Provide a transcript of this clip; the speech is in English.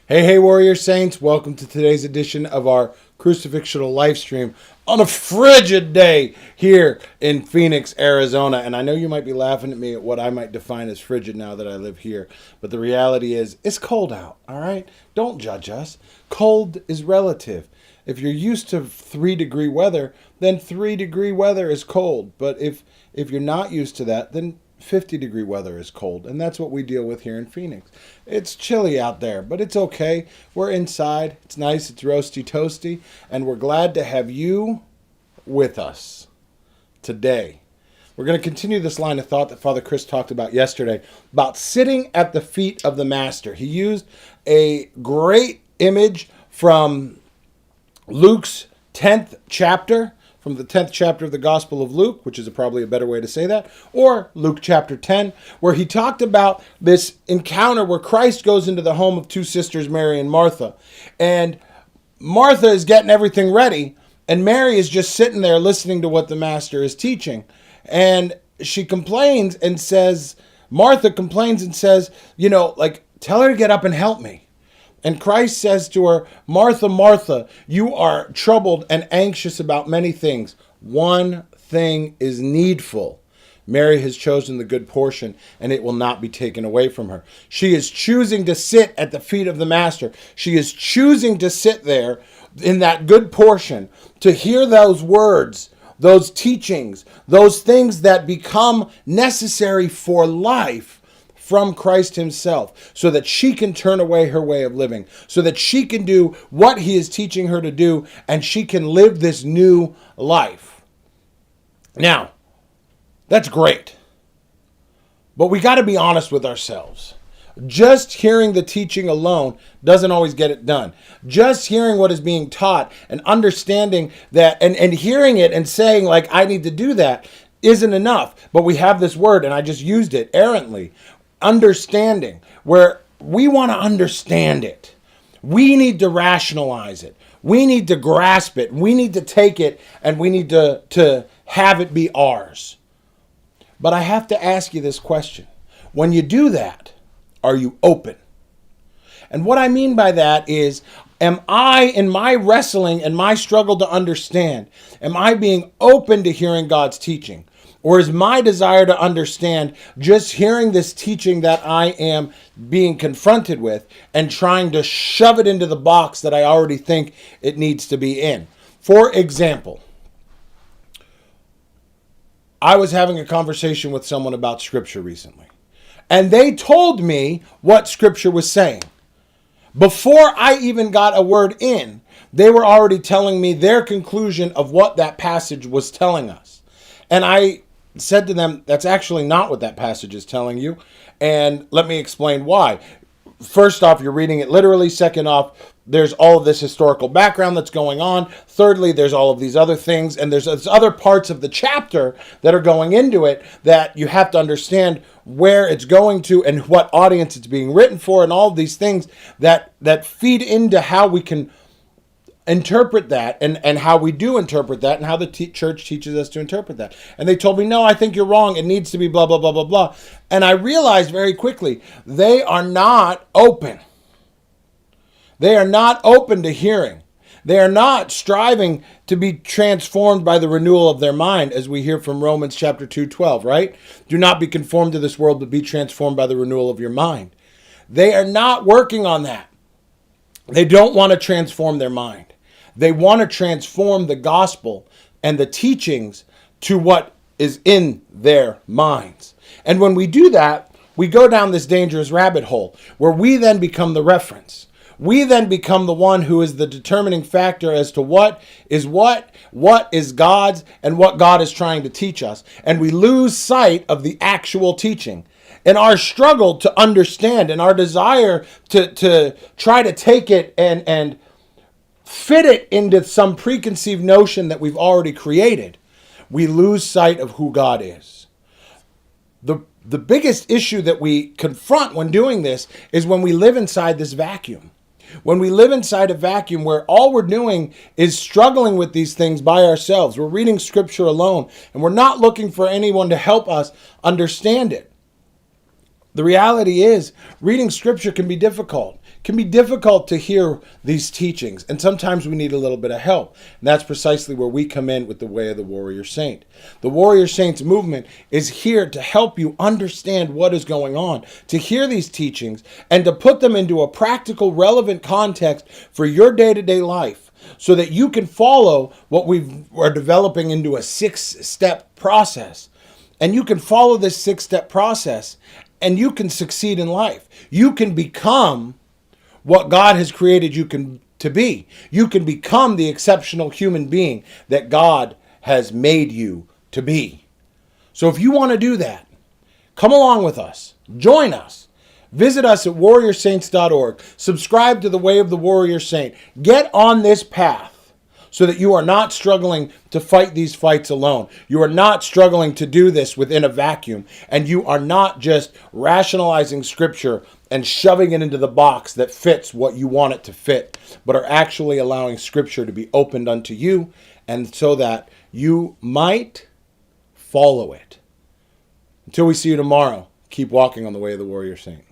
Hey, Warrior Saints. Welcome to today's edition of our Crucifixional Life stream on a frigid day here in Phoenix, Arizona. And I know you might be laughing at me at what I might define as frigid now that I live here. But the reality is, it's cold out, all right? Don't judge us. Cold is relative. If you're used to 3-degree weather, then 3-degree weather is cold. But if you're not used to that, then 50-degree weather is cold, and that's what we deal with here in Phoenix. It's chilly out there, but it's okay. We're inside. It's nice. It's roasty toasty, and we're glad to have you with us today. We're going to continue this line of thought that Father Chris talked about yesterday about sitting at the feet of the Master. He used a great image from Luke's 10th chapter, from the 10th chapter of the Gospel of Luke, which is probably a better way to say that, or Luke chapter 10, where he talked about this encounter where Christ goes into the home of two sisters, Mary and Martha. And Martha is getting everything ready, and Mary is just sitting there listening to what the Master is teaching. And she complains and says, Martha complains and says, tell her to get up and help me. And Christ says to her, Martha, Martha, you are troubled and anxious about many things. One thing is needful. Mary has chosen the good portion, and it will not be taken away from her. She is choosing to sit at the feet of the Master. She is choosing to sit there in that good portion, to hear those words, those teachings, those things that become necessary for life from Christ himself, so that she can turn away her way of living, so that she can do what he is teaching her to do, and she can live this new life. Now, that's great, but we got to be honest with ourselves. Just hearing the teaching alone doesn't always get it done. Just hearing what is being taught and understanding that and hearing it and saying, I need to do that isn't enough. But we have this word, and I just used it errantly, understanding, where we want to understand it. We need to rationalize it. We need to grasp it. We need to take it, and we need to have it be ours. But I have to ask you this question. When you do that, are you open? And what I mean by that is, am I, in my wrestling and my struggle to understand, am I being open to hearing God's teaching? Or is my desire to understand just hearing this teaching that I am being confronted with and trying to shove it into the box that I already think it needs to be in? For example, I was having a conversation with someone about Scripture recently, and they told me what Scripture was saying. Before I even got a word in, they were already telling me their conclusion of what that passage was telling us. And I said to them, that's actually not what that passage is telling you. And let me explain why. First off, you're reading it literally. Second off, there's all of this historical background that's going on. Thirdly, there's all of these other things. And there's other parts of the chapter that are going into it that you have to understand where it's going to and what audience it's being written for, and all of these things that feed into how we can interpret that and how we do interpret that and how the church teaches us to interpret that. And they told me, no, I think you're wrong. It needs to be blah, blah, blah, blah, blah. And I realized very quickly, they are not open. They are not open to hearing. They are not striving to be transformed by the renewal of their mind, as we hear from Romans chapter 2:12, right? Do not be conformed to this world, but be transformed by the renewal of your mind. They are not working on that. They don't want to transform their mind. They want to transform the gospel and the teachings to what is in their minds. And when we do that, we go down this dangerous rabbit hole where we then become the reference. We then become the one who is the determining factor as to what is God's, and what God is trying to teach us. And we lose sight of the actual teaching. And our struggle to understand and our desire to try to take it and fit it into some preconceived notion that we've already created, we lose sight of who God is. The biggest issue that we confront when doing this is when we live inside this vacuum. When we live inside a vacuum where all we're doing is struggling with these things by ourselves. We're reading Scripture alone, and we're not looking for anyone to help us understand it. The reality is, reading Scripture can be difficult, can be difficult to hear these teachings, and sometimes we need a little bit of help. And that's precisely where we come in with the Way of the Warrior Saint. The Warrior Saints movement is here to help you understand what is going on, to hear these teachings, and to put them into a practical, relevant context for your day-to-day life, so that you can follow what we are developing into a 6-step process. And you can follow this 6-step process, and you can succeed in life. You can become what God has created you to be. You can become the exceptional human being that God has made you to be. So if you want to do that, come along with us. Join us. Visit us at warriorsaints.org. Subscribe to the Way of the Warrior Saint. Get on this path so that you are not struggling to fight these fights alone. You are not struggling to do this within a vacuum. And you are not just rationalizing Scripture and shoving it into the box that fits what you want it to fit, but are actually allowing Scripture to be opened unto you, and so that you might follow it. Until we see you tomorrow, keep walking on the Way of the Warrior Saint.